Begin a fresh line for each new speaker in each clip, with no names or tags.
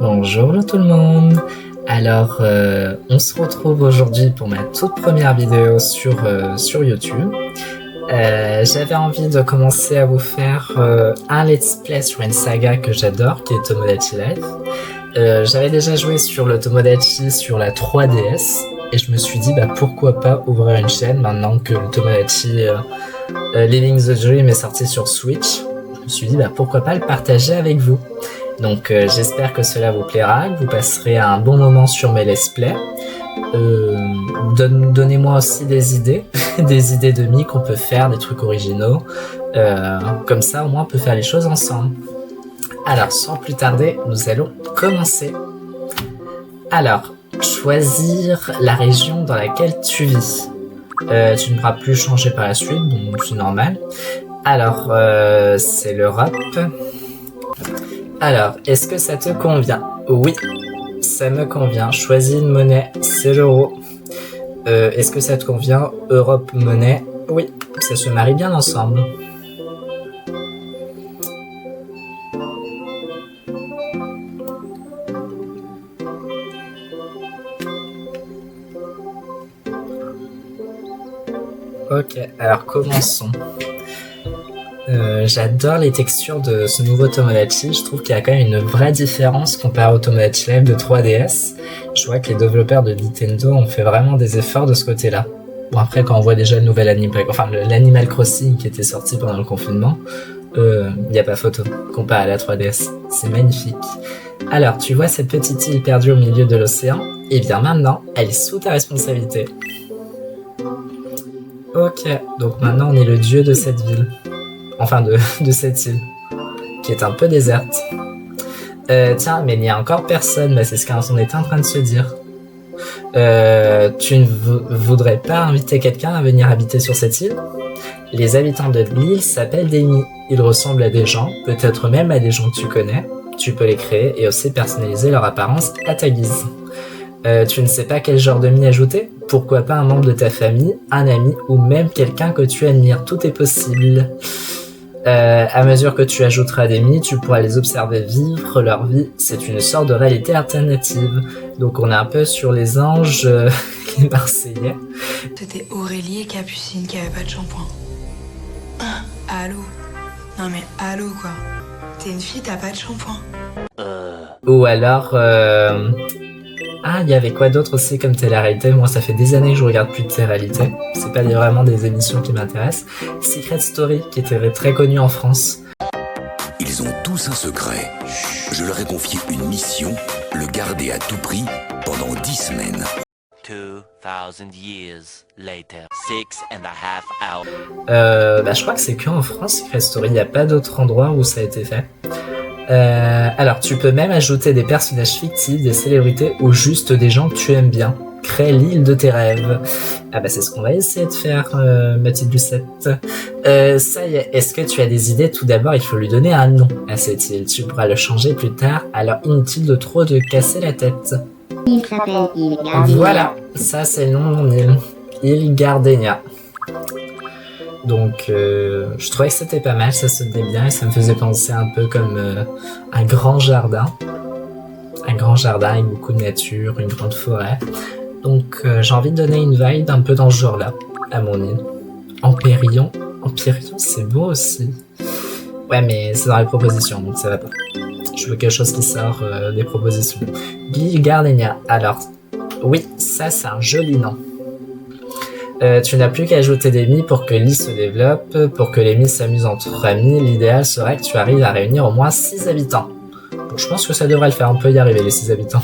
Bonjour tout le monde. Alors, on se retrouve aujourd'hui pour ma toute première vidéo sur YouTube. J'avais envie de commencer à vous faire un let's play sur une saga que j'adore, qui est Tomodachi Life. J'avais déjà joué sur le Tomodachi sur la 3DS, et je me suis dit pourquoi pas ouvrir une chaîne maintenant que le Tomodachi Living the Dream est sorti sur Switch. Je me suis dit pourquoi pas le partager avec vous. Donc j'espère que cela vous plaira, que vous passerez un bon moment sur mes let's play. Donnez-moi aussi des idées, des idées de mi qu'on peut faire, des trucs originaux. Comme ça au moins on peut faire les choses ensemble. Alors sans plus tarder, nous allons commencer. Alors, choisir la région dans laquelle tu vis. Tu ne pourras plus changer par la suite, donc c'est normal. Alors, c'est l'Europe. Alors, est-ce que ça te convient? Oui, ça me convient. Choisis une monnaie, c'est l'euro. Est-ce que ça te convient? Europe, monnaie? Oui, ça se marie bien ensemble. Ok, alors commençons. J'adore les textures de ce nouveau Tomodachi. Je trouve qu'il y a quand même une vraie différence comparé au Tomodachi Life de 3DS. Je vois que les développeurs de Nintendo ont fait vraiment des efforts de ce côté-là. Bon, après, quand on voit déjà le nouvel l'Animal Crossing qui était sorti pendant le confinement, y a pas photo comparé à la 3DS. C'est magnifique. Alors, tu vois cette petite île perdue au milieu de l'océan? Et bien maintenant, elle est sous ta responsabilité. Ok, donc maintenant on est le dieu de cette ville. Enfin de cette île, qui est un peu déserte. Tiens, mais il n'y a encore personne, c'est ce qu'on était en train de se dire. Tu ne voudrais pas inviter quelqu'un à venir habiter sur cette île? Les habitants de l'île s'appellent des Mi. Ils ressemblent à des gens, peut-être même à des gens que tu connais. Tu peux les créer et aussi personnaliser leur apparence à ta guise. Tu ne sais pas quel genre de Mi ajouter? Pourquoi pas un membre de ta famille, un ami ou même quelqu'un que tu admires? Tout est possible. À mesure que tu ajouteras des Mi, tu pourras les observer vivre leur vie. C'est une sorte de réalité alternative. Donc on est un peu sur les anges, les Marseillais.
C'était Aurélie et Capucine qui avaient pas de shampoing. Allô? Non mais allô quoi? T'es une fille, t'as pas de shampoing?
Ou alors... Ah, il y avait quoi d'autre aussi comme télé-réalité? Moi, ça fait des années que je regarde plus de télé-réalité. C'est pas vraiment des émissions qui m'intéressent. Secret Story, qui était très connu en France.
Ils ont tous un secret. Je leur ai confié une mission, le garder à tout prix pendant 10 semaines.
2000 years later, 6.5 hours.
Je crois que c'est que en France, Secret Story. Il n'y a pas d'autre endroit où ça a été fait. Alors, tu peux même ajouter des personnages fictifs, des célébrités ou juste des gens que tu aimes bien. Crée l'île de tes rêves. C'est ce qu'on va essayer de faire, Mathilde Lucette. Ça y est, est-ce que tu as des idées? Tout d'abord, il faut lui donner un nom à cette île. Tu pourras le changer plus tard, alors inutile de trop te casser la tête.
Il s'appelle Île Gardenia.
Voilà, ça c'est le nom de mon île. Île Gardenia. Donc je trouvais que c'était pas mal, ça sonnait bien et ça me faisait penser un peu comme un grand jardin. Un grand jardin avec beaucoup de nature, une grande forêt. Donc j'ai envie de donner une vibe un peu dans ce genre-là à mon île. Empyrion, c'est beau aussi. Ouais, mais c'est dans les propositions, donc ça va pas. Je veux quelque chose qui sort des propositions. L'île Gardenia. Alors, oui, ça c'est un joli nom. Tu n'as plus qu'à ajouter des Mi pour que l'île se développe, pour que les Mi s'amusent entre amis. L'idéal serait que tu arrives à réunir au moins 6 habitants. Donc, je pense que ça devrait le faire, on peut y arriver les 6 habitants.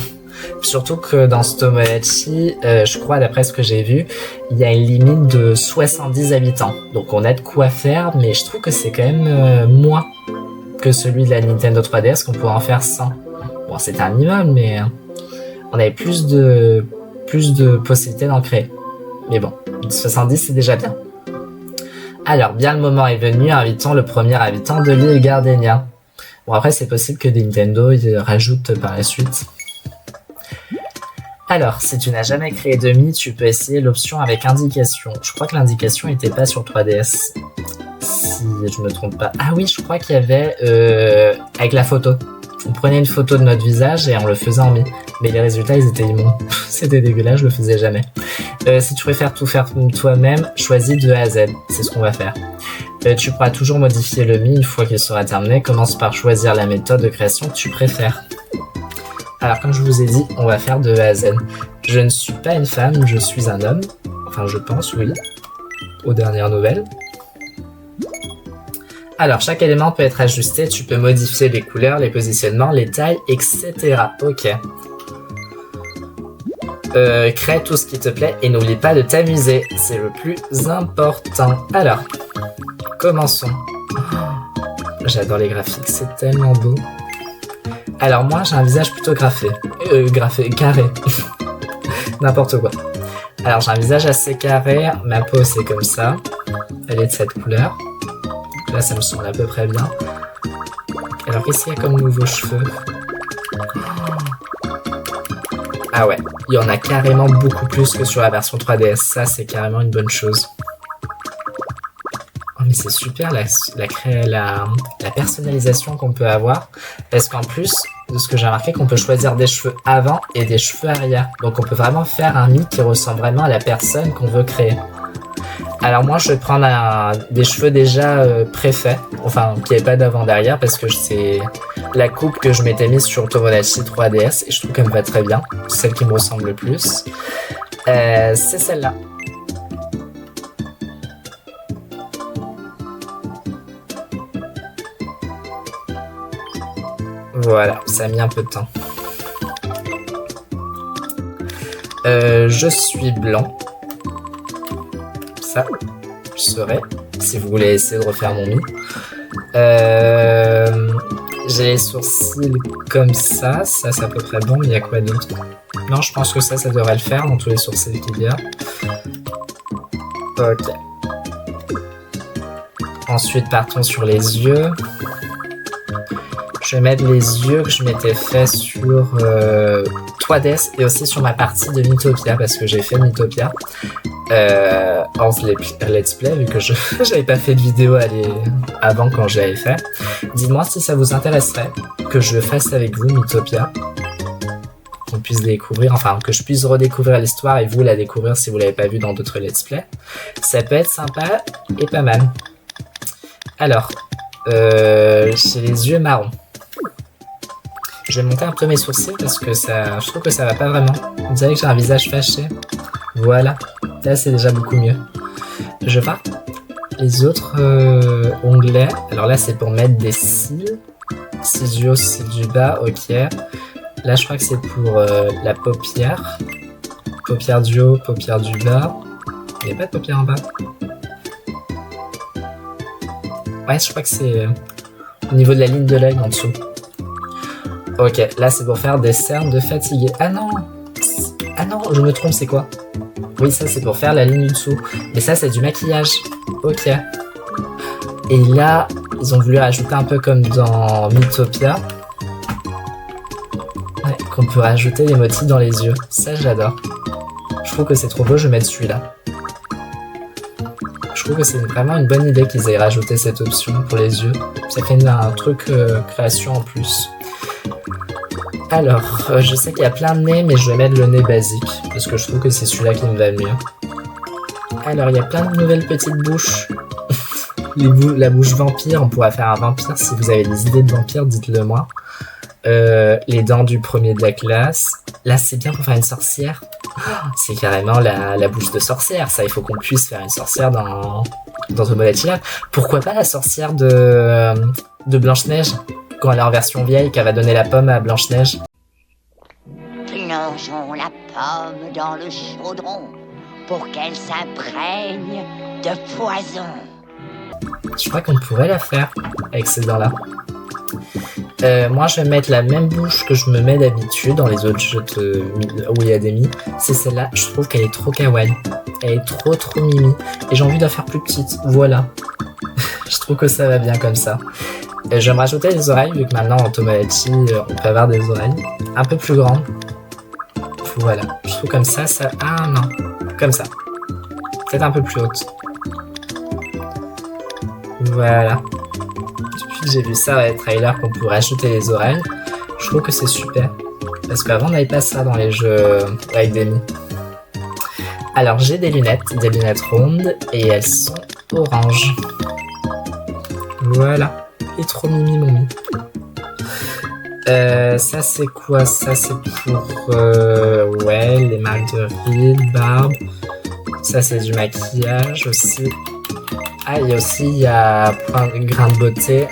Surtout que dans ce Tomodachi, je crois d'après ce que j'ai vu, il y a une limite de 70 habitants. Donc on a de quoi faire, mais je trouve que c'est quand même moins que celui de la Nintendo 3DS qu'on pourrait en faire 100. Bon, c'est un minimum, mais on avait plus de possibilités d'en créer. Mais bon, 70 c'est déjà bien. Alors, bien le moment est venu, invitons le premier habitant de l'île Gardenia. Bon, après c'est possible que Nintendo y rajoute par la suite. Alors, si tu n'as jamais créé de Mi, tu peux essayer l'option avec indication. Je crois que l'indication n'était pas sur 3DS. Si je me trompe pas. Ah oui, je crois qu'il y avait avec la photo. On prenait une photo de notre visage et on le faisait en mi. Mais les résultats, ils étaient immondes. C'était dégueulasse, je le faisais jamais. Si tu préfères tout faire toi-même, choisis de A à Z. C'est ce qu'on va faire. Tu pourras toujours modifier le mi une fois qu'il sera terminé. Commence par choisir la méthode de création que tu préfères. Alors, comme je vous ai dit, on va faire de A à Z. Je ne suis pas une femme, je suis un homme. Enfin, je pense, oui. Aux dernières nouvelles. Alors, chaque élément peut être ajusté. Tu peux modifier les couleurs, les positionnements, les tailles, etc. Ok. Crée tout ce qui te plaît et n'oublie pas de t'amuser. C'est le plus important. Alors, commençons. J'adore les graphiques, c'est tellement beau. Alors moi, j'ai un visage plutôt carré. N'importe quoi. Alors, j'ai un visage assez carré. Ma peau, c'est comme ça. Elle est de cette couleur. Là, ça me semble à peu près bien. Alors, qu'est-ce qu'il y a comme nouveaux cheveux? Ah ouais, il y en a carrément beaucoup plus que sur la version 3DS. Ça, c'est carrément une bonne chose. Oh, mais c'est super la personnalisation qu'on peut avoir. Parce qu'en plus, de ce que j'ai remarqué, qu'on peut choisir des cheveux avant et des cheveux arrière. Donc, on peut vraiment faire un mi qui ressemble vraiment à la personne qu'on veut créer. Alors moi, je vais prendre des cheveux déjà préfaits, enfin qui n'avaient pas d'avant-derrière, parce que c'est la coupe que je m'étais mise sur Tomodachi 3DS et je trouve qu'elle me va très bien. C'est celle qui me ressemble le plus. C'est celle-là. Voilà, ça a mis un peu de temps. Je suis blanc. Ça, je serai, si vous voulez essayer de refaire mon mi. J'ai les sourcils comme ça c'est à peu près bon, mais il y a quoi d'autre? Non, je pense que ça devrait le faire dans tous les sourcils qu'il y a. Ok. Ensuite, partons sur les yeux. Je vais mettre les yeux que je m'étais fait sur 3DS et aussi sur ma partie de Miitopia, parce que j'ai fait Miitopia en let's play, vu que j'avais pas fait de vidéo avant quand j'avais fait. Dites-moi si ça vous intéresserait que je le fasse avec vous, Miitopia, qu'on puisse découvrir, enfin que je puisse redécouvrir l'histoire et vous la découvrir si vous l'avez pas vu dans d'autres let's play. Ça peut être sympa et pas mal. Alors, j'ai les yeux marrons. Je vais monter un peu mes sourcils parce que je trouve que ça va pas vraiment. Vous savez que j'ai un visage fâché. Voilà. Là, c'est déjà beaucoup mieux. Je vois les autres onglets. Alors là, c'est pour mettre des cils. Cils du haut, cils du bas. Ok. Là, je crois que c'est pour la paupière. Paupière du haut, paupière du bas. Il n'y a pas de paupière en bas. Ouais, je crois que c'est au niveau de la ligne de l'œil en dessous. Ok, là c'est pour faire des cernes de fatigué. Ah non, je me trompe, c'est quoi? Oui, ça c'est pour faire la ligne du dessous. Mais ça c'est du maquillage. Ok. Et là, ils ont voulu rajouter un peu comme dans Miitopia. Ouais, qu'on peut rajouter des motifs dans les yeux. Ça j'adore. Je trouve que c'est trop beau, je vais mettre celui-là. Je trouve que c'est vraiment une bonne idée qu'ils aient rajouté cette option pour les yeux. Ça fait un truc création en plus. Alors, je sais qu'il y a plein de nez, mais je vais mettre le nez basique, parce que je trouve que c'est celui-là qui me va le mieux. Alors, il y a plein de nouvelles petites bouches. La bouche vampire, on pourra faire un vampire. Si vous avez des idées de vampire, dites-le moi. Les dents du premier de la classe. Là, c'est bien pour faire une sorcière. C'est carrément la bouche de sorcière, ça. Il faut qu'on puisse faire une sorcière dans Tomodachi. Pourquoi pas la sorcière de Blanche-Neige, quand elle est en version vieille, qu'elle va donner la pomme à Blanche-Neige.
Plongeons la pomme dans le chaudron pour qu'elle s'imprègne de poison.
Je crois qu'on pourrait la faire avec ces dents-là. Moi, je vais mettre la même bouche que je me mets d'habitude dans les autres jeux où il y a des mi. C'est celle-là. Je trouve qu'elle est trop kawaii. Elle est trop mimi. Et j'ai envie de la faire plus petite. Voilà. Je trouve que ça va bien comme ça. Je vais me rajouter des oreilles, vu que maintenant en Tomodachi, on peut avoir des oreilles un peu plus grandes. Voilà. Je trouve comme ça. Ah non. Comme ça. Peut-être un peu plus haute. Voilà. J'ai vu ça dans les trailers qu'on pourrait ajouter les oreilles. Je trouve que c'est super. Parce qu'avant, on n'avait pas ça dans les jeux avec Demi. Alors, j'ai des lunettes rondes, et elles sont oranges. Voilà. Et trop mimi, mon mi. Ça, c'est quoi? Ça, c'est pour... ouais, les marques de rides, barbe. Ça, c'est du maquillage aussi. Ah, et aussi, il y a grain de beauté.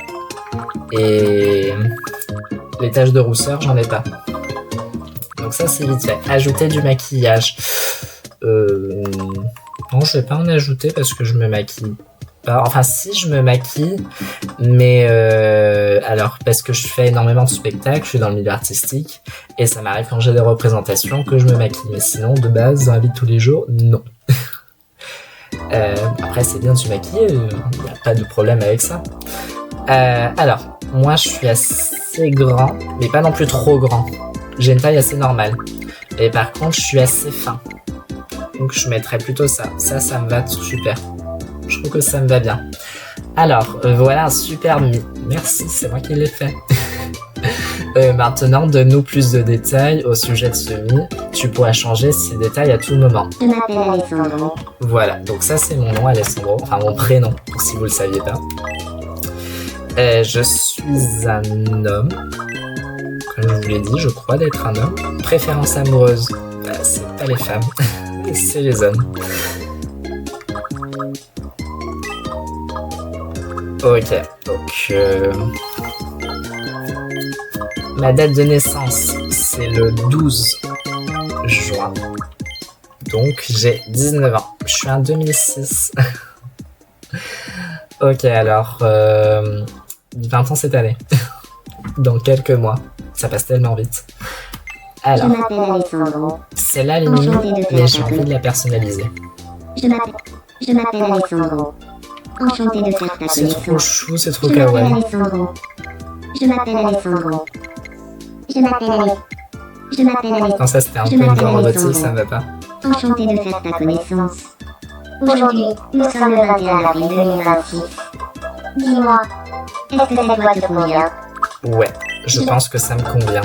Et les taches de rousseur, j'en ai pas. Donc ça, c'est vite fait. Ajouter du maquillage. Non, je vais pas en ajouter parce que je me maquille pas. Enfin, si, je me maquille, mais alors, parce que je fais énormément de spectacles, je suis dans le milieu artistique, et ça m'arrive quand j'ai des représentations que je me maquille. Mais sinon, de base, dans la vie de tous les jours, non. Après, c'est bien de se maquiller, il n'y a pas de problème avec ça. Alors, moi, je suis assez grand, mais pas non plus trop grand. J'ai une taille assez normale. Et par contre, je suis assez fin. Donc, je mettrais plutôt ça. Ça me va super. Je trouve que ça me va bien. Alors, voilà un super mi. Merci, c'est moi qui l'ai fait. Maintenant, donne-nous plus de détails au sujet de ce mi. Tu pourras changer ces détails à tout moment.
Je m'appelle Alessandro.
Voilà, donc ça c'est mon nom, Alessandro. Enfin, mon prénom, si vous le saviez pas. Je suis un homme. Comme je vous l'ai dit, je crois d'être un homme. Préférence amoureuse, c'est pas les femmes, c'est les hommes. Ok, donc... ma date de naissance, c'est le 12 juin. Donc, j'ai 19 ans. Je suis un 2006. Ok, alors... 20 ans cette année. Dans quelques mois. Ça passe tellement vite. Alors...
Je m'appelle Alessandro.
C'est là les mini, mais j'ai envie de la personnaliser.
Je m'appelle Alessandro. Enchanté de faire ta
C'est trop
connaissance.
chou, c'est trop
Je m'appelle
kawaii.
Alessandro. Je m'appelle Alessandro. Je m'appelle Alessandro.
Non, ça c'était un
Je
peu une
m'appelle
robotique,
Alessandro.
ça me va pas.
Enchanté de faire ta connaissance. Aujourd'hui, nous sommes le 21 avril 2026. Dis-moi, est-ce que cette voix te convient?
Ouais, je pense que ça me convient.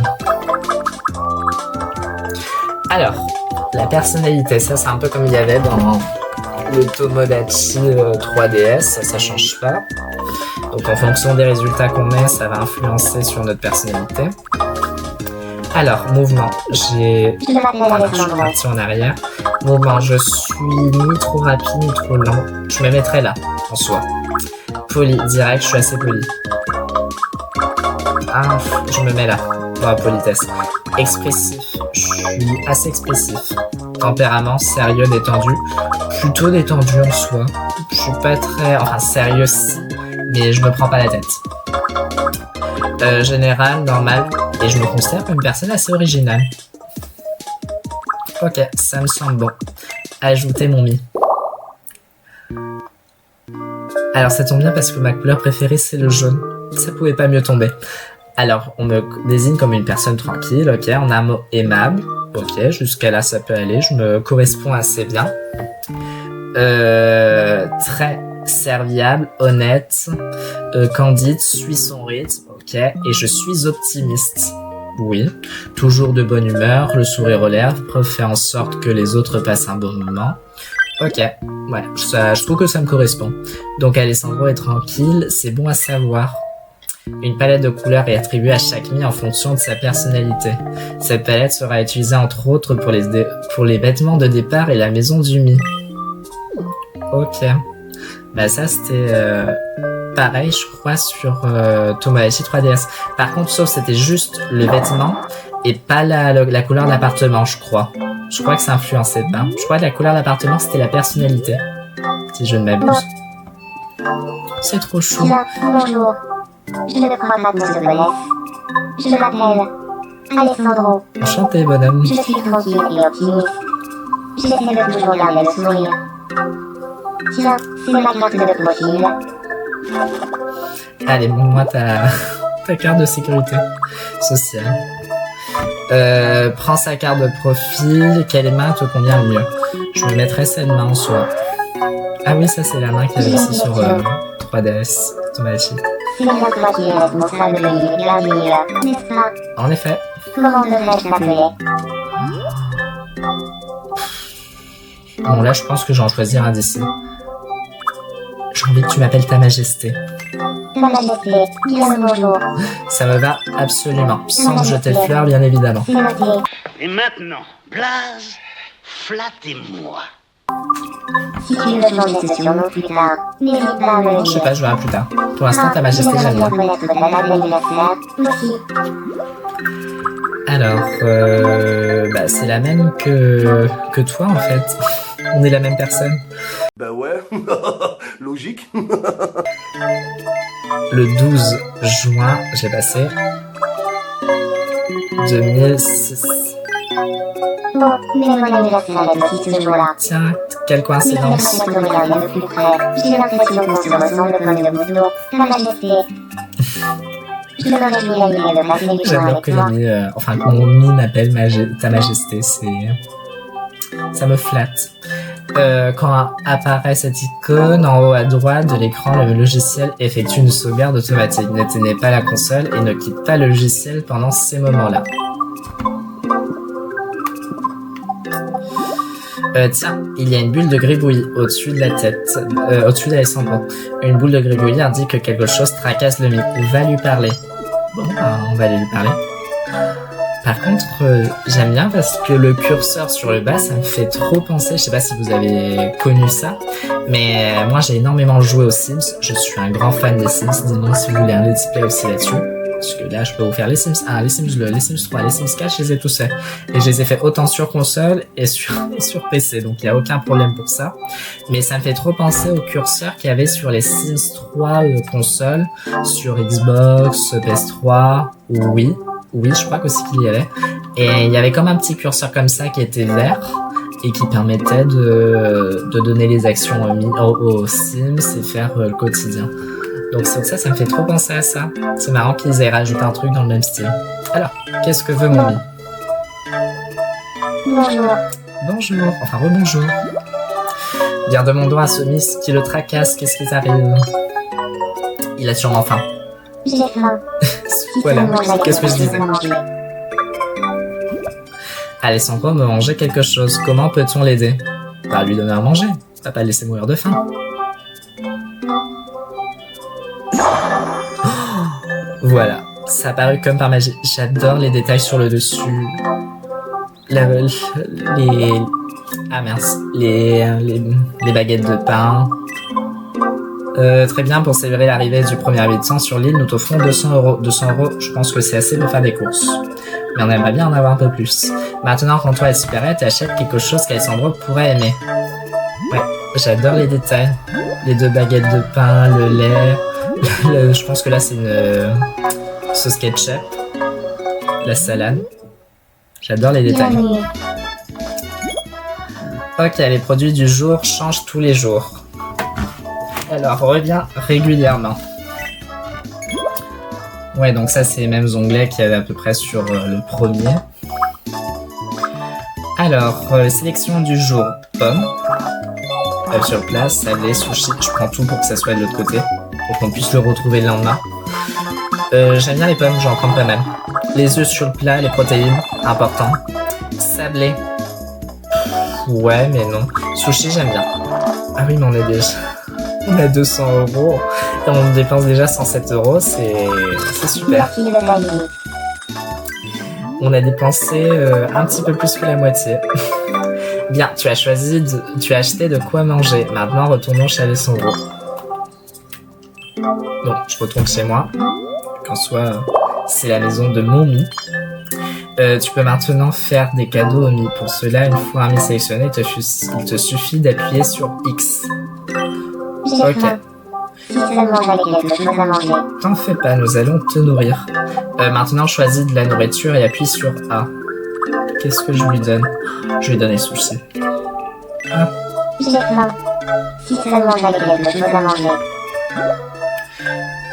Alors, la personnalité, ça c'est un peu comme il y avait dans le Tomodachi 3DS, ça change pas. Donc en fonction des résultats qu'on met, ça va influencer sur notre personnalité. Alors, mouvement, j'ai...
Je m'appelle
Voilà, je suis
Alessandro.
parti en arrière. Mouvement, je suis ni trop rapide ni trop lent. Je me mettrai là, en soi. Poli, direct, je suis assez poli. Ah, je me mets là, pour la politesse. Expressif, je suis assez expressif. Tempérament, sérieux, détendu. Plutôt détendu en soi. Je suis pas très... Enfin, sérieux si, mais je me prends pas la tête. Général, normal, et je me considère comme une personne assez originale. Ok, ça me semble bon. Ajouter mon mi. Alors ça tombe bien parce que ma couleur préférée c'est le jaune. Ça pouvait pas mieux tomber. Alors on me désigne comme une personne tranquille, ok, on a un mot aimable, ok, jusqu'à là ça peut aller, je me corresponds assez bien. Très serviable, honnête, candide, suit son rythme, ok, et je suis optimiste. Oui, toujours de bonne humeur, le sourire aux lèvres, faire en sorte que les autres passent un bon moment. Ok, ouais, je trouve que ça me correspond. Donc Alessandro est tranquille, c'est bon à savoir. Une palette de couleurs est attribuée à chaque mi en fonction de sa personnalité. Cette palette sera utilisée entre autres pour les vêtements de départ et la maison du mi. Ok. Bah ça c'était pareil je crois sur Tomodachi 3DS. Par contre sauf c'était juste le vêtement et pas la couleur de l'appartement je crois. Je crois que ça influençait pas. Je crois que la couleur de l'appartement c'était la personnalité. Si je ne m'abuse. C'est trop chou.
Bien, bonjour. Je ne crois pas qu'on se connaisse. Je m'appelle Alessandro.
Enchanté bonhomme.
Je suis tranquille et optimiste. J'essaie de toujours garder le sourire. Tiens, c'est ma carte de profil.
Allez, montre-moi ta carte de sécurité sociale. Prends sa carte de profil. Quelle main te convient le mieux? Je me mettrai cette main en soi. Ah oui, ça c'est la main qu'il y avait ici sur 3DS Tomodachi.
C'est bien toi qui es responsable de l'île Gardénia, n'est-ce pas?
En effet.
Comment devrais-je t'appeler?
Bon, là, je pense que j'en choisir un d'ici. J'ai envie que tu m'appelles Ta Majesté.
Ta Majesté, dis le bonjour.
Ça me va absolument. Sans jeter de fleurs, bien évidemment.
C'est noté.
Et maintenant, Blaze, flattez-moi.
Si tu veux changer ce surnom plus tard, n'hésite pas à me le
Je sais
dire.
pas, je verrai plus tard. Pour l'instant, Ta Majesté, j'aime bien.
connaître ta date d'anniversaire aussi.
Alors, bah, c'est la même que toi, en fait. On est la même personne.
Bah ouais, logique.
Le 12 juin, j'ai passé 2006.
Bon, mais mon anniversaire est aussi ce jour-là.
Tiens, quelle
Mais
coïncidence.
j'aimerais qu'on regarde de plus près. J'ai l'impression qu'on se ressemble comme deux gouttes d'eau. Ta Majesté. Je me réjouis à l'idée de passer du temps
J'adore
avec
que
toi.
enfin, que mon mi m'appelle Ta Majesté, ça me flatte. Quand apparaît cette icône, en haut à droite de l'écran, le logiciel effectue une sauvegarde automatique. N'éteignez pas la console et ne quitte pas le logiciel pendant ces moments-là. Tiens, il y a une bulle de gribouillis au-dessus de la tête, au-dessus d'Alessandro. Une boule de gribouillis indique que quelque chose tracasse le mi. Va lui parler. Bon, on va aller lui parler. Par contre, j'aime bien parce que le curseur sur le bas, ça me fait trop penser, je sais pas si vous avez connu ça, mais moi j'ai énormément joué aux Sims, je suis un grand fan des Sims, dis-moi si vous voulez un let's play aussi là-dessus, parce que là je peux vous faire les Sims 1, les Sims 2, les Sims 3, les Sims 4, je les ai tous faits, et je les ai fait autant sur console et sur PC, donc il n'y a aucun problème pour ça, mais ça me fait trop penser au curseur qu'il y avait sur les Sims 3 console, sur Xbox, PS3 ou Wii. Oui, je crois qu'aussi qu'il y avait. Et il y avait comme un petit curseur comme ça qui était vert et qui permettait de donner les actions aux Sims et faire le quotidien. Donc sur ça, ça me fait trop penser à ça. C'est marrant qu'ils aient rajouté un truc dans le même style. Alors, qu'est-ce que veut mon mi?
Bonjour.
Bonjour, enfin rebonjour. Viens de mon doigt à ce miss qui le tracasse, qu'est-ce qui t'arrive? Il a sûrement faim.
J'ai faim.
Voilà, qu'est-ce que je disais? Alessandro me manger quelque chose, comment peut-on l'aider? Bah lui donner à manger, va pas le laisser mourir de faim. Voilà, ça a paru comme par magie. J'adore les détails sur le dessus. Ah mince, les baguettes de pain. Très bien, pour célébrer l'arrivée du premier habitant sur l'île, nous t'offrons 200 euros. 200 euros, je pense que c'est assez pour faire des courses. Mais on aimerait bien en avoir un peu plus. Maintenant, quand toi es super, t'achètes quelque chose qu'Alessandro pourrait aimer. Ouais, j'adore les détails. Les 2 baguettes de pain, le lait. Je pense que là, c'est une sauce ketchup. La salade. J'adore les détails.
Bienvenue.
Ok, les produits du jour changent tous les jours. Alors, reviens régulièrement. Ouais, donc ça, c'est les mêmes onglets qu'il y avait à peu près sur le premier. Alors, sélection du jour. Pommes. Sur place, sablé, sushi. Je prends tout pour que ça soit de l'autre côté. Pour qu'on puisse le retrouver le lendemain. J'aime bien les pommes, j'en prends pas mal. Les œufs sur le plat, les protéines. Important. Sablé. Ouais, mais non. Sushi, j'aime bien. Ah oui, mais on est déjà... On a 200 euros et on dépense déjà 107 euros, c'est super.
Merci de la limite.
On a dépensé un petit peu plus que la moitié. Bien, tu as acheté de quoi manger. Maintenant, retournons chez Alessandro. Donc, je retourne chez moi. Qu'en soit, c'est la maison de mon mi. Tu peux maintenant faire des cadeaux au mi. Pour cela, une fois un mi sélectionné, il te suffit d'appuyer sur X.
J'ai
Ok.
faim. Si seulement j'avais quelque chose à manger.
T'en fais pas, nous allons te nourrir. Maintenant, choisis de la nourriture et appuie sur A. Qu'est-ce que je lui donne? Je lui donne les sushis. Ah,
J'ai faim. Si seulement j'avais quelque chose à manger.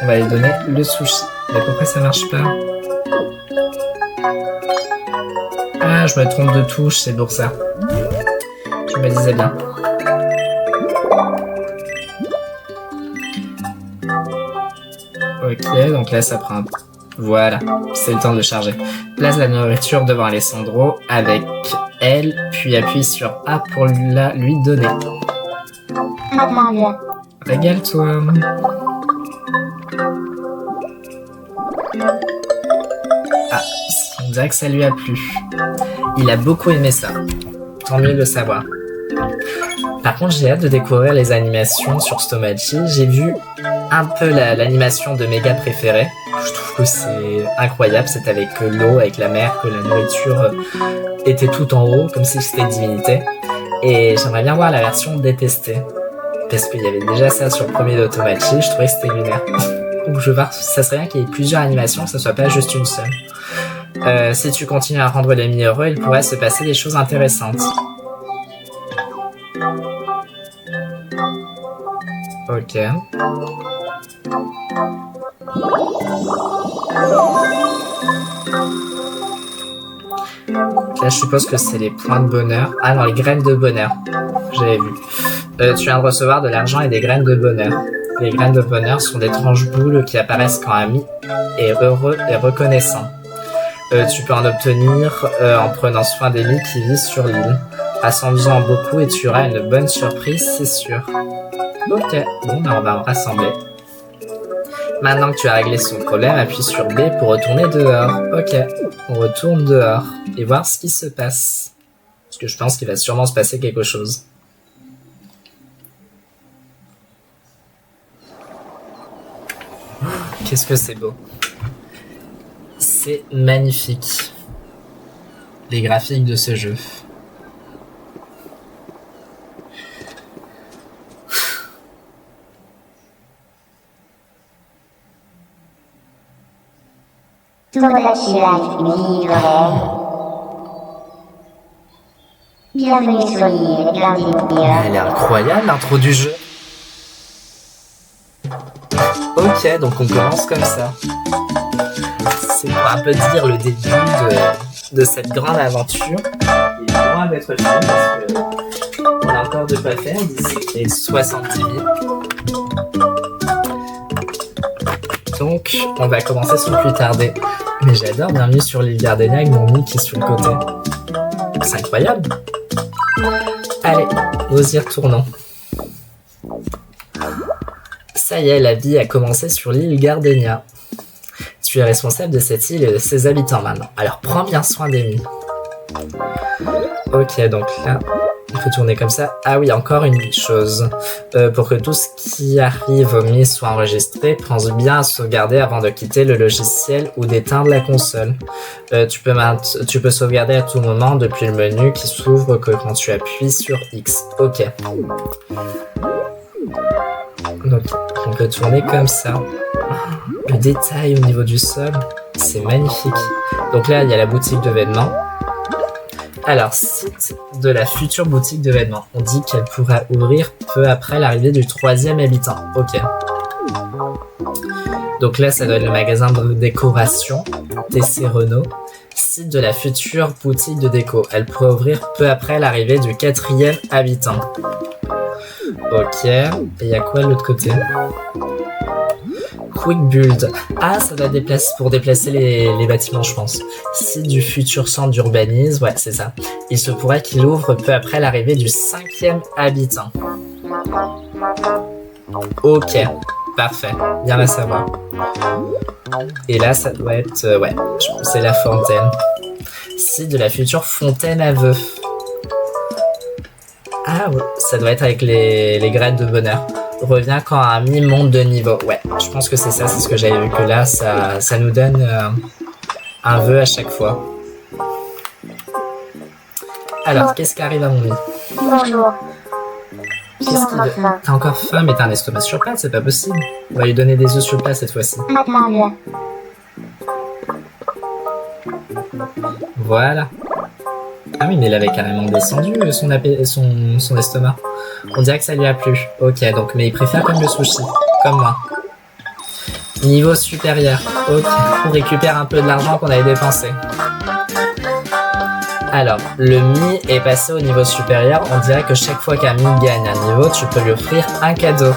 on va lui donner le sushi. Mais pourquoi ça marche pas? Ah, je me trompe de touche, c'est pour ça. Je me disais bien. Ok, donc là, ça prend un... Voilà, c'est le temps de charger. Place la nourriture devant Alessandro avec elle, puis appuie sur A pour la lui donner.
Attends-le.
Régale-toi. Ah, on dirait que ça lui a plu. Il a beaucoup aimé ça. Tant mieux de le savoir. Par contre, j'ai hâte de découvrir les animations sur Stomachi. J'ai vu un peu l'animation de Méga préférée. Je trouve que c'est incroyable. C'est avec l'eau, avec la mer, que la nourriture était tout en haut, comme si c'était une divinité. Et j'aimerais bien voir la version détestée. Parce qu'il y avait déjà ça sur le premier d'Automachi. Je trouvais que c'était lunaire. Donc je vois, ça serait bien qu'il y ait plusieurs animations, que ça soit pas juste une seule. Si tu continues à rendre les heureux, il pourrait se passer des choses intéressantes. Ok. Là, je suppose que c'est les points de bonheur. Ah non, les graines de bonheur. J'avais vu. Tu viens de recevoir de l'argent et des graines de bonheur. Les graines de bonheur sont d'étranges boules qui apparaissent quand ami est heureux et reconnaissant. Tu peux en obtenir en prenant soin des lits qui vivent sur l'île. Rassemble-en beaucoup et tu auras une bonne surprise, c'est sûr. Ok, bon, ben on va en rassembler. Maintenant que tu as réglé son problème, appuie sur B pour retourner dehors. Ok, on retourne dehors et voir ce qui se passe. Parce que je pense qu'il va sûrement se passer quelque chose. Qu'est-ce que c'est beau. C'est magnifique. Les graphiques de ce jeu.
Tomodachi Life, vivre. Bienvenue sur l'île, Gardenia.
Elle est incroyable l'intro du jeu. Ok, donc on commence comme ça. C'est pour un peu dire le début de cette grande aventure. Il est loin d'être fini parce qu'on a encore de quoi faire d'ici les 70 000. Donc, on va commencer sans plus tarder. Mais j'adore, bienvenue sur l'île Gardenia avec mon nid qui est sur le côté. C'est incroyable. Allez, nous y retournons. Ça y est, la vie a commencé sur l'île Gardenia. Tu es responsable de cette île et de ses habitants maintenant. Alors prends bien soin des nids. Ok, donc là, il faut tourner comme ça. Ah oui, encore une chose. Pour que tout ce qui arrive au milieu soit enregistré, pense bien à sauvegarder avant de quitter le logiciel ou d'éteindre la console. Tu peux sauvegarder à tout moment depuis le menu qui s'ouvre que quand tu appuies sur X. Ok. Donc, on peut tourner comme ça. Le détail au niveau du sol, c'est magnifique. Donc là, il y a la boutique de vêtements. Alors, site de la future boutique de vêtements. On dit qu'elle pourra ouvrir peu après l'arrivée du 3e habitant. Ok. Donc là, ça doit être le magasin de décoration, TC Renault. Site de la future boutique de déco. Elle pourrait ouvrir peu après l'arrivée du 4e habitant. Ok. Et il y a quoi de l'autre côté? Quick Build. Ah, ça doit pour déplacer les bâtiments, je pense. Site du futur centre d'urbanisme. Ouais, c'est ça. Il se pourrait qu'il ouvre peu après l'arrivée du 5e habitant. Ok. Parfait. Bien à savoir. Et là, ça doit être... ouais, je pense que c'est la fontaine. Site de la future fontaine à vœux. Ah, ouais. Ça doit être avec les graines de bonheur. Revient quand un ami monte de niveau. Ouais, je pense que c'est ça, c'est ce que j'avais vu, que là, ça nous donne un vœu à chaque fois. Alors, qu'est-ce qui arrive à mon lit?
Bonjour.
T'as encore faim, mais t'as un estomac sur place, c'est pas possible. On va lui donner des œufs sur place cette fois-ci.
Attends-le.
Voilà. Ah oui, mais il avait carrément descendu son estomac. On dirait que ça lui a plu. Ok, donc, mais il préfère comme le sushi, comme moi. Niveau supérieur. Ok, on récupère un peu de l'argent qu'on avait dépensé. Alors, le Mi est passé au niveau supérieur. On dirait que chaque fois qu'un Mi gagne un niveau, tu peux lui offrir un cadeau.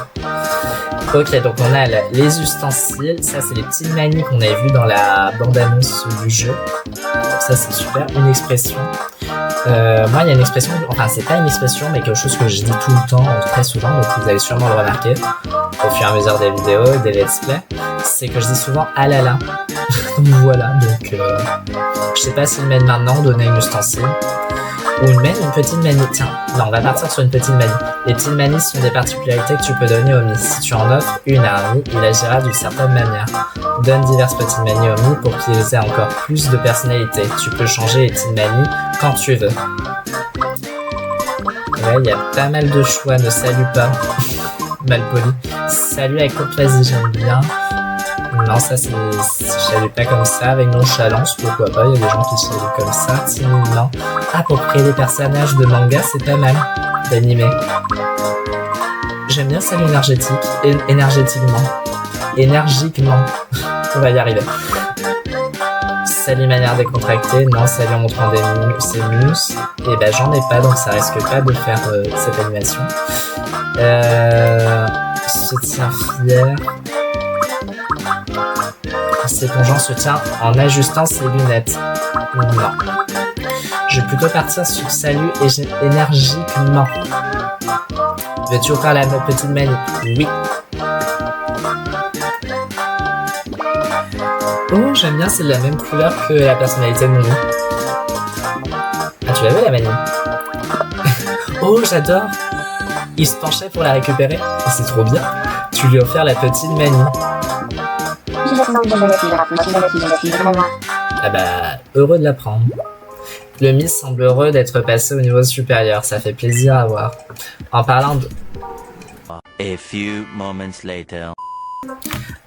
Ok, donc on a les ustensiles. Ça, c'est les petites manies qu'on avait vues dans la bande-annonce du jeu. Ça, c'est super. Une expression. Moi, il y a une expression, enfin, c'est pas une expression, mais quelque chose que je dis tout le temps, très souvent, donc vous allez sûrement le remarquer au fur et à mesure des vidéos et des let's play. C'est que je dis souvent ah là là. Donc voilà, donc je sais pas si le mène maintenant, donner une ustensile. Ou une petite manie. Tiens, non, on va partir sur une petite manie. Les petites manies sont des particularités que tu peux donner au Mi. Si tu en offres une à un Mi, il agira d'une certaine manière. Donne diverses petites manies au Mi pour qu'ils aient encore plus de personnalité. Tu peux changer les petites manies quand tu veux. Ouais, il y a pas mal de choix. Ne salue pas. Mal poli. Salut avec courtoisie, j'aime bien. Non, ça c'est... Je salue pas comme ça, avec nonchalance, pourquoi pas, il y a des gens qui saluent comme ça, timidement. Ah, pour créer des personnages de manga, c'est pas mal, d'animé. J'aime bien salut énergétiquement. On va y arriver. Salut manière décontractée, non, salut en montrant ses muscles. Et ben j'en ai pas, donc ça risque pas de faire cette animation. Se tient fier. S'épongeant se tient en ajustant ses lunettes. Non. Je vais plutôt partir sur salut énergiquement. Veux-tu faire la petite manie? Oui. Oh, j'aime bien, c'est de la même couleur que la personnalité de mon nom. Ah, tu l'as vu la manie? Oh, j'adore. Il se penchait pour la récupérer. C'est trop bien. Tu lui as offert la petite manie.
Je sens que je me suis rapproché de qui je suis vraiment.
Ah bah, heureux de l'apprendre. Le Miss semble heureux d'être passé au niveau supérieur, ça fait plaisir à voir. En parlant de...
A few moments later.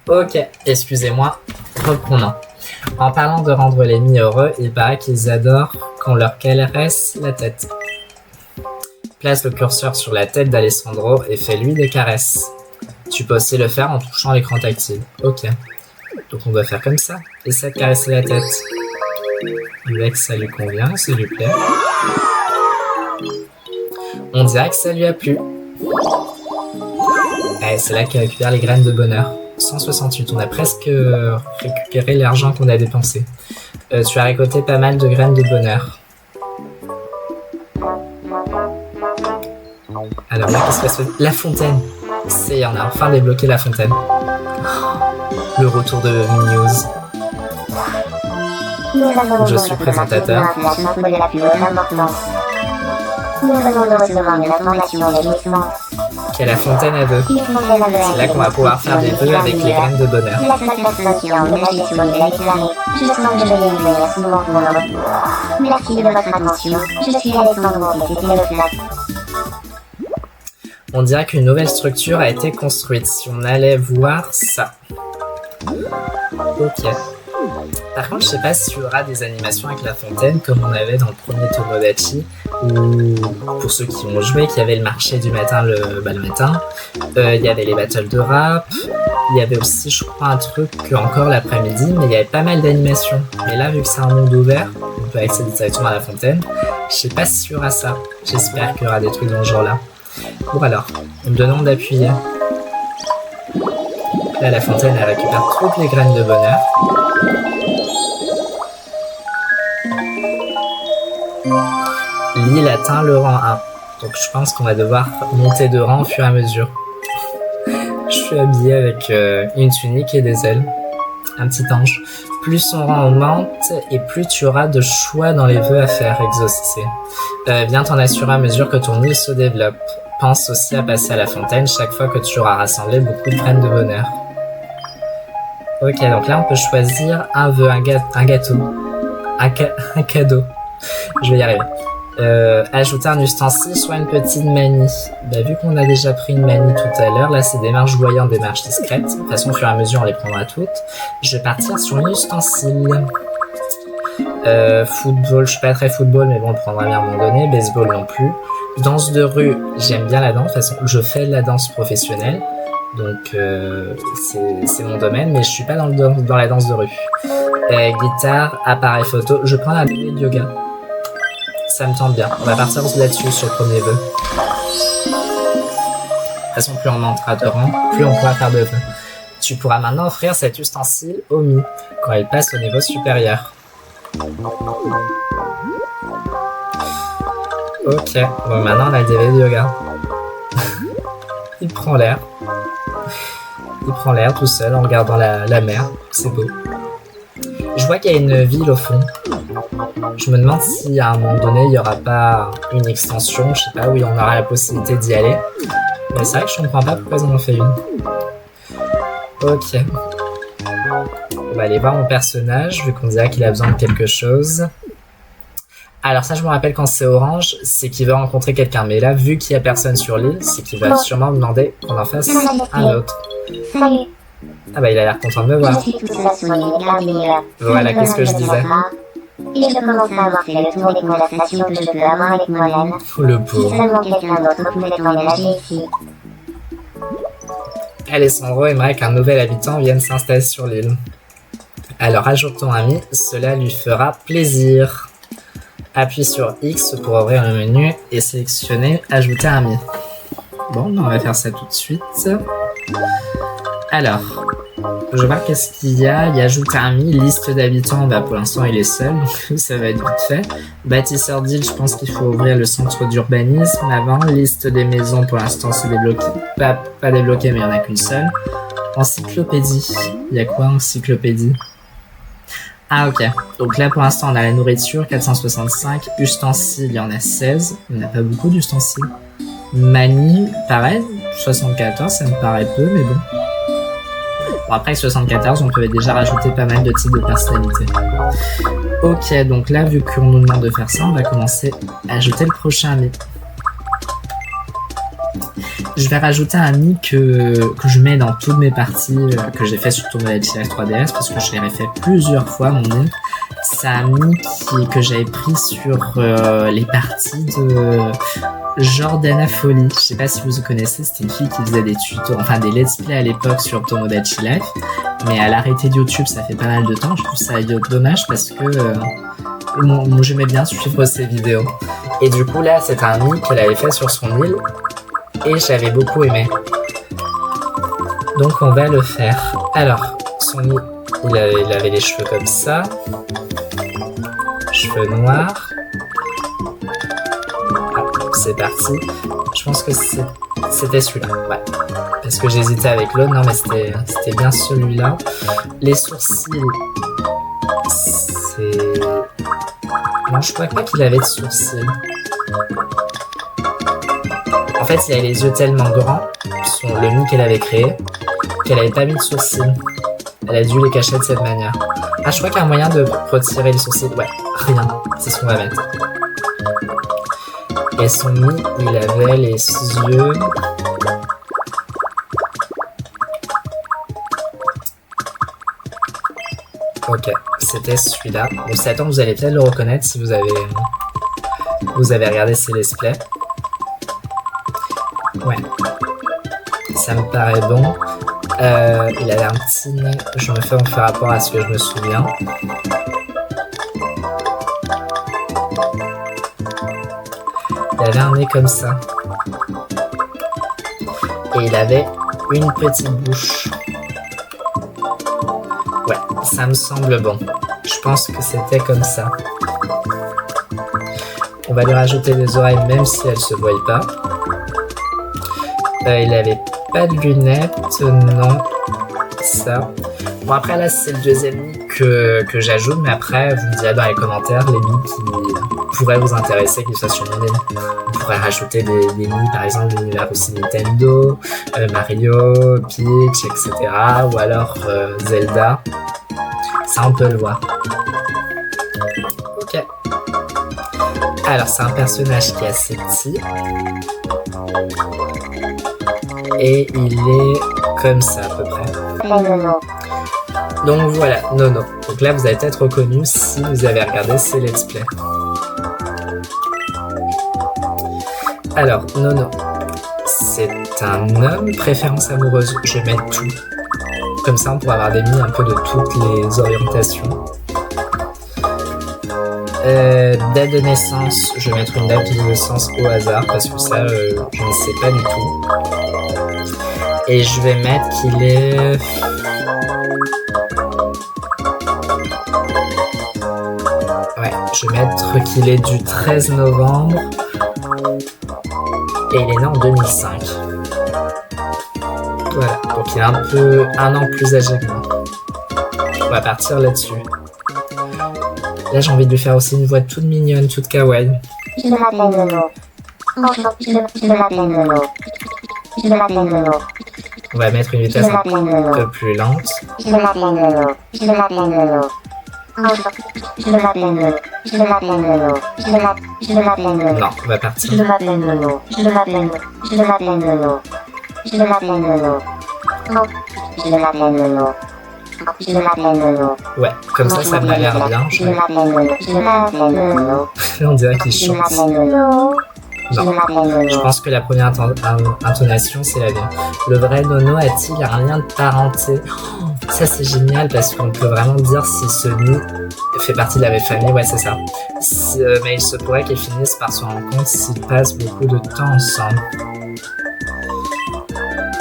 Ok, excusez-moi, reprenons. En parlant de rendre les Mi heureux, il paraît qu'ils adorent qu'on leur caresse la tête. Place le curseur sur la tête d'Alessandro et fais-lui des caresses. Tu peux aussi le faire en touchant l'écran tactile. Ok. Donc on doit faire comme ça. Essaie de caresser la tête. Dès que ça lui convient, ça lui plaît. On dirait que ça lui a plu. Allez, c'est là qu'il récupère les graines de bonheur. 168, on a presque récupéré l'argent qu'on a dépensé. Tu as récolté pas mal de graines de bonheur. Alors là, qu'est-ce que ça fait? La fontaine. C'est, on a enfin débloqué la fontaine. Le retour de Minions. Je suis présentateur. Qui a la fontaine à vœux. C'est là qu'on va pouvoir faire des vœux avec les graines de bonheur.
Je sens que je vais y venir souvent pour l'heure. Merci de votre attention. Je suis Alessandro et c'était le flash.
On dirait qu'une nouvelle structure a été construite. Si on allait voir ça. Ok. Par contre, je sais pas s'il y aura des animations avec la fontaine comme on avait dans le premier Tomodachi, ou pour ceux qui ont joué, qu'il y avait le marché du matin le matin, il y avait les battles de rap, il y avait aussi, je crois, un truc encore l'après-midi, mais il y avait pas mal d'animations. Mais là, vu que c'est un monde ouvert, on peut accéder directement à la fontaine, je sais pas s'il y aura ça. J'espère qu'il y aura des trucs dans ce genre-là. Bon alors, on me demande d'appuyer. Là, la fontaine, elle récupère toutes les graines de bonheur. L'île atteint le rang 1. Donc je pense qu'on va devoir monter de rang au fur et à mesure. Je suis habillé avec une tunique et des ailes. Un petit ange. Plus son rang augmente et plus tu auras de choix dans les vœux à faire exaucer. Viens t'en assurer à mesure que ton île se développe. Pense aussi à passer à la fontaine chaque fois que tu auras rassemblé beaucoup de graines de bonheur. Ok, donc là on peut choisir un vœu, un gâteau, un cadeau. Je vais y arriver. Ajouter un ustensile, soit une petite manie. Bah, vu qu'on a déjà pris une manie tout à l'heure, là c'est des marches voyantes, des marches discrètes. De toute façon, au fur et à mesure, on les prendra toutes. Je vais partir sur un ustensile. Football, je suis pas très football, mais bon, on le prendra bien à un moment donné. Baseball non plus. Danse de rue, j'aime bien la danse. De toute façon, je fais de la danse professionnelle. Donc, c'est mon domaine, mais je suis pas dans la danse de rue. Guitare, appareil photo, je prends la BD de yoga. Ça me tente bien. On va partir là-dessus sur le premier vœu. toute façon, plus on montera de rang, plus on pourra faire de vœux. Tu pourras maintenant offrir cet ustensile au Mi quand elle passe au niveau supérieur. Ok, bon maintenant on a le DV de yoga. Il prend l'air. Il prend l'air tout seul en regardant la mer, c'est beau. Je vois qu'il y a une ville au fond. Je me demande si à un moment donné il n'y aura pas une extension, je sais pas, où on aura la possibilité d'y aller. Mais c'est vrai que je comprends pas pourquoi ils en ont fait une. Ok. On va aller voir mon personnage, vu qu'on dirait qu'il a besoin de quelque chose. Alors ça, je me rappelle quand c'est orange, c'est qu'il veut rencontrer quelqu'un. Mais là, vu qu'il y a personne sur l'île, c'est qu'il va sûrement me demander qu'on en fasse un autre.
Salut,
Ah bah il a l'air content de me voir.
je suis tout seul sur l'île Gardénia.
Voilà, qu'est-ce que je disais.
Et je commence à avoir fait le tour des conversations que je peux avoir avec moi-même.
Oh, le
Si
pauvre.
seulement quelqu'un d'autre pouvait emménager ici.
Alessandro aimerait qu'un nouvel habitant vienne s'installer sur l'île. Alors ajoutons un ami, cela lui fera plaisir. Appuie sur X pour ouvrir le menu et sélectionner ajouter un ami. Bon, on va faire ça tout de suite. Alors, je vais voir qu'est-ce qu'il y a. Il y a ajouter un ami, liste d'habitants, bah pour l'instant il est seul, donc ça va être vite fait. Bâtisseur d'île, je pense qu'il faut ouvrir le centre d'urbanisme avant. Liste des maisons, pour l'instant c'est débloqué. Pas débloqué, mais il n'y en a qu'une seule. Encyclopédie, il y a quoi encyclopédie? Ah ok, donc là pour l'instant on a la nourriture, 465, ustensiles, il y en a 16, il n'y en a pas beaucoup d'ustensiles. Manie, pareil, 74, ça me paraît peu, mais bon. Bon après 74, on peut déjà rajouter pas mal de types de personnalités. Ok, donc là vu qu'on nous demande de faire ça, on va commencer à ajouter le prochain ami. Je vais rajouter un ami que je mets dans toutes mes parties que j'ai fait sur Tournoi Chillax 3DS parce que je l'ai refait plusieurs fois mon île. C'est un ami que j'avais pris sur les parties de Jordana Folly. Je sais pas si vous connaissez, c'était une fille qui faisait des tutos, enfin des let's play à l'époque sur Tomodachi Life, mais elle a arrêté de YouTube, ça fait pas mal de temps. Je trouve ça dommage parce que moi j'aimais bien suivre ses vidéos. Et du coup là c'est un ami qu'elle avait fait sur son île. Et j'avais beaucoup aimé. Donc on va le faire. Alors, il avait les cheveux comme ça. Cheveux noirs. Ah, c'est parti. Je pense que c'était celui-là. Ouais. Parce que j'hésitais avec l'autre. Non mais c'était bien celui-là. Les sourcils. C'est... Non, je crois pas qu'il avait de sourcils. En fait, il avait les yeux tellement grands, le Mi qu'elle avait créé, qu'elle avait pas mis de sourcils. Elle a dû les cacher de cette manière. Ah, je crois qu'il y a un moyen de retirer les sourcils. Ouais, rien. C'est ce qu'on va mettre. Et son Mi, il avait les yeux... Ok, c'était celui-là. Bon, c'est attends, vous allez peut-être le reconnaître si vous avez regardé ses let's play. Ouais, ça me paraît bon. Il avait un petit nez, je me fais rapport à ce que je me souviens. Il avait un nez comme ça. Et il avait une petite bouche. Ouais, ça me semble bon. Je pense que c'était comme ça. On va lui rajouter des oreilles même si elles se voient pas. Il avait pas de lunettes, non, ça. Bon après là c'est le deuxième Mi que j'ajoute, mais après vous me direz dans les commentaires les Mi qui pourraient vous intéresser, qu'ils soient sur mon île. On pourrait rajouter des Mi par exemple de l'univers aussi Nintendo, Mario, Peach, etc. Ou alors Zelda. Ça on peut le voir. Ok. Alors c'est un personnage qui est assez petit. Et il est comme ça à peu près. Donc voilà, Nono. Donc là vous avez peut-être reconnu si vous avez regardé ces let's play. Alors, Nono. C'est un homme, préférence amoureuse. Je vais mettre tout. Comme ça on pourra avoir des Mi un peu de toutes les orientations. Date de naissance, je vais mettre une date de naissance au hasard parce que ça, je ne sais pas du tout. Et je vais mettre qu'il est... Ouais, je vais mettre qu'il est du 13 novembre. Et il est né en 2005. Voilà, donc il est un an plus âgé que moi. On va partir là-dessus. Là, j'ai envie de lui faire aussi une voix toute mignonne, toute kawaii.
Je m'appelle Nono. Bonjour, je m'appelle Nono. Je m'appelle Nono.
On va mettre une vitesse un peu plus lente.
Je m'appelle Nono. Je m'appelle Nono. Bonjour, je m'appelle Nono. Je m'appelle Nono. Je m'appelle Nono.
Non, on va partir.
Je m'appelle Nono. Je m'appelle Nono. Je m'appelle Nono. Je m'appelle Nono. Je m'appelle Nono. Je m'appelle Nono.
Ouais, comme ça m'a l'air bien.
Je m'appelle Nono. Je m'appelle Nono.
On dirait qu'il
Je
chante.
m'appelle Nono. Je
Non,
m'appelle Nono.
je pense que la première intonation, c'est la mienne. Le vrai Nono a-t-il un lien de parenté? Oh, ça, c'est génial parce qu'on peut vraiment dire si ce nid fait partie de la même famille. Ouais, c'est ça. Mais il se pourrait qu'ils finissent par se rendre compte s'ils passent beaucoup de temps ensemble.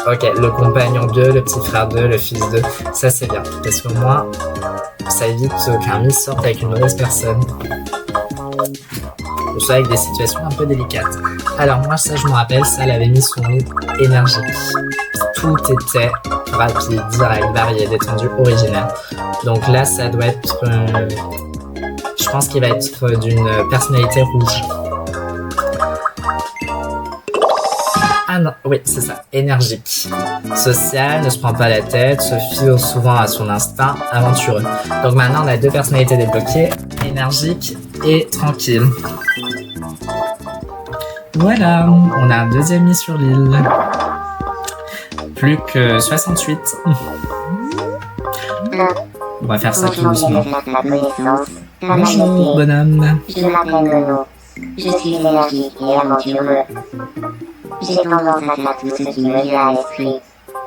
Ok, le compagnon 2, le petit frère 2, le fils 2, ça c'est bien. Parce qu'au moins, ça évite qu'un mi sorte avec une mauvaise personne. Ou soit avec des situations un peu délicates. Alors moi, ça je me rappelle, ça elle avait mis son nid énergique. Tout était rapide, direct, varié, détendu, original. Donc là, ça doit être... je pense qu'il va être d'une personnalité rouge. Ah non, oui, c'est ça, énergique. Social, ne se prend pas la tête, se fie souvent à son instinct, aventureux. Donc maintenant, on a deux personnalités débloquées, énergique et tranquille. Voilà, on a un deuxième nid sur l'île. Plus que 68. On va faire ça tout doucement. Bonjour, bonhomme.
Je m'appelle Nono. Je suis énergique et aventureux. J'ai tendance à faire tout ce qui me vient à l'esprit.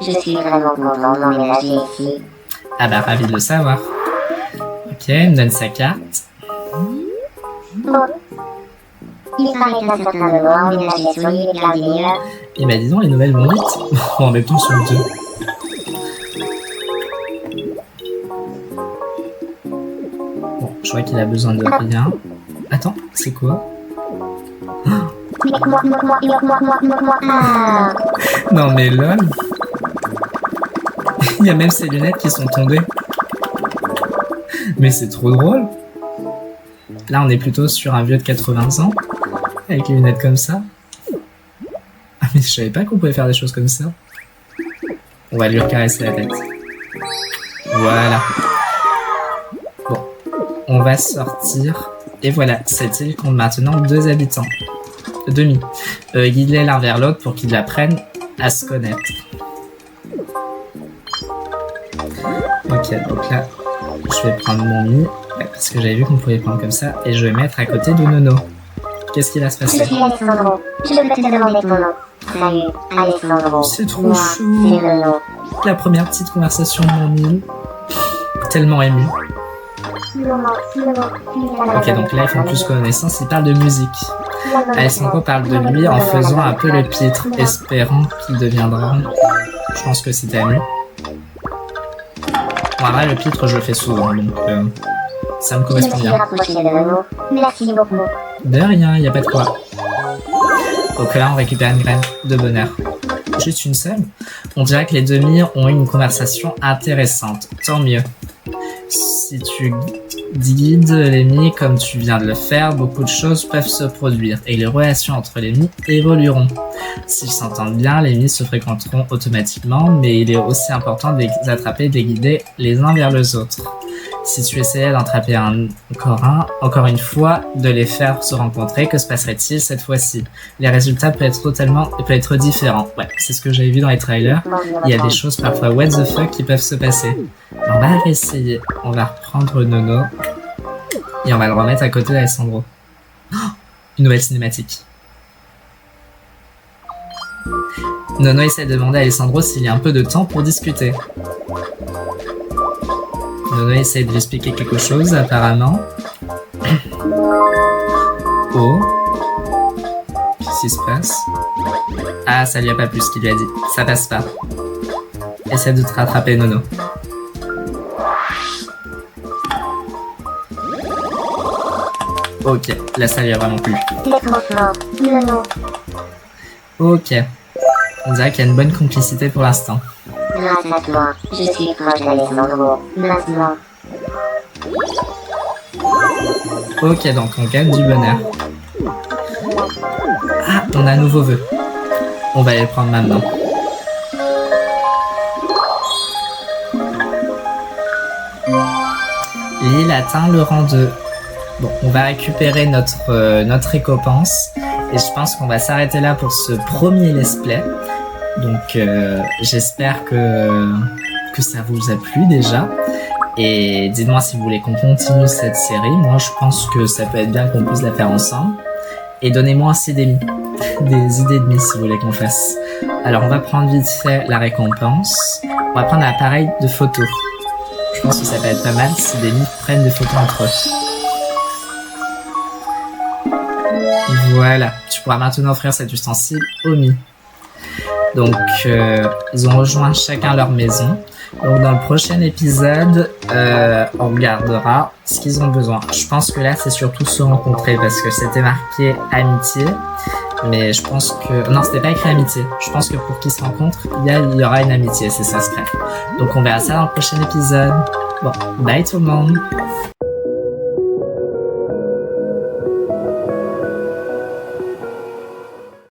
Je suis vraiment content d'emménager ici.
Ah bah, ravi de le savoir. Ok, il me donne sa carte.
Bon. Il paraît qu'un certain moment a emménagé sur l'île des Gardénieurs.
Et bah dis donc, les nouvelles vont vite. En même temps sur le 2. Bon, je vois qu'il a besoin de rien. Attends, c'est quoi?
Ah.
Non mais lol. Il y a même ses lunettes qui sont tombées. Mais c'est trop drôle. Là on est plutôt sur un vieux de 80 ans. Avec les lunettes comme ça. Ah mais je savais pas qu'on pouvait faire des choses comme ça. On va lui recaresser la tête. Voilà. Bon. On va sortir. Et voilà, cette île compte maintenant 2 habitants. Demi. Guide-les l'un vers l'autre pour qu'ils apprennent à se connaître. Ok, donc là, je vais prendre mon nid, parce que j'avais vu qu'on pouvait prendre comme ça, et je vais mettre à côté de Nono. Qu'est-ce qui va se
Je
passer?
suis Alessandro. Je peux te demander ton nom. Salut, Alessandro.
C'est trop
Moi,
chou.
c'est Nono.
La première petite conversation de mon île. Tellement ému. Ok, donc là, ils font plus connaissance, ils parlent de musique. Alessandro parle de lui en faisant un peu le pitre, espérant qu'il deviendra... Je pense que c'est ami. Bon, en vrai, le pitre, je le fais souvent, donc ça me
Je
correspond
me suis
bien.
rapproché de Nono. Merci beaucoup.
De rien, y a pas de quoi. Donc là, on récupère une graine de bonheur. Juste une seule. On dirait que les demi ont eu une conversation intéressante. Tant mieux. Si tu guides les mi comme tu viens de le faire, beaucoup de choses peuvent se produire et les relations entre les mi évolueront. S'ils s'entendent bien, les mi se fréquenteront automatiquement, mais il est aussi important de les attraper et de les guider les uns vers les autres. Si tu essayais d'attraper encore une fois, de les faire se rencontrer, que se passerait-il cette fois-ci? Les résultats peuvent être différents. Ouais, c'est ce que j'avais vu dans les trailers. Il y a des choses parfois what the fuck qui peuvent se passer. On va réessayer. On va reprendre Nono et on va le remettre à côté d'Alessandro. Oh, une nouvelle cinématique. Nono essaie de demander à Alessandro s'il y a un peu de temps pour discuter. Nono essaie de lui expliquer quelque chose, apparemment. Oh. Qu'est-ce qui se passe? Ah, ça lui a pas plu ce qu'il lui a dit. Ça passe pas. essaie de te rattraper, Nono. Ok, là ça lui a vraiment plu.
Il est trop fort. Nono.
Ok. On dirait qu'il y a une bonne complicité pour l'instant.
Grâce à toi, je suis proche d'Alessandro. Maintenant.
Ok, donc on gagne du bonheur. Ah, on a un nouveau vœu. On va aller le prendre maintenant. L'île atteint le rang 2. Bon, on va récupérer notre récompense. Et je pense qu'on va s'arrêter là pour ce premier let's play. Donc j'espère que ça vous a plu déjà. Et dites-moi si vous voulez qu'on continue cette série. Moi je pense que ça peut être bien qu'on puisse la faire ensemble. Et donnez-moi aussi des idées de mise si vous voulez qu'on fasse. Alors on va prendre vite fait la récompense. On va prendre un appareil de photo. Je pense que ça peut être pas mal si des mythes prennent des photos entre eux. Voilà, tu pourras maintenant offrir cet ustensile aux Mi. Donc, ils ont rejoint chacun leur maison. Donc, dans le prochain épisode, on regardera ce qu'ils ont besoin. Je pense que là, c'est surtout se rencontrer parce que c'était marqué amitié. Mais je pense que... Non, c'était pas écrit amitié. Je pense que pour qu'ils se rencontrent, il y aura une amitié, c'est ça secret. Donc, on verra ça dans le prochain épisode. Bon, bye tout le monde!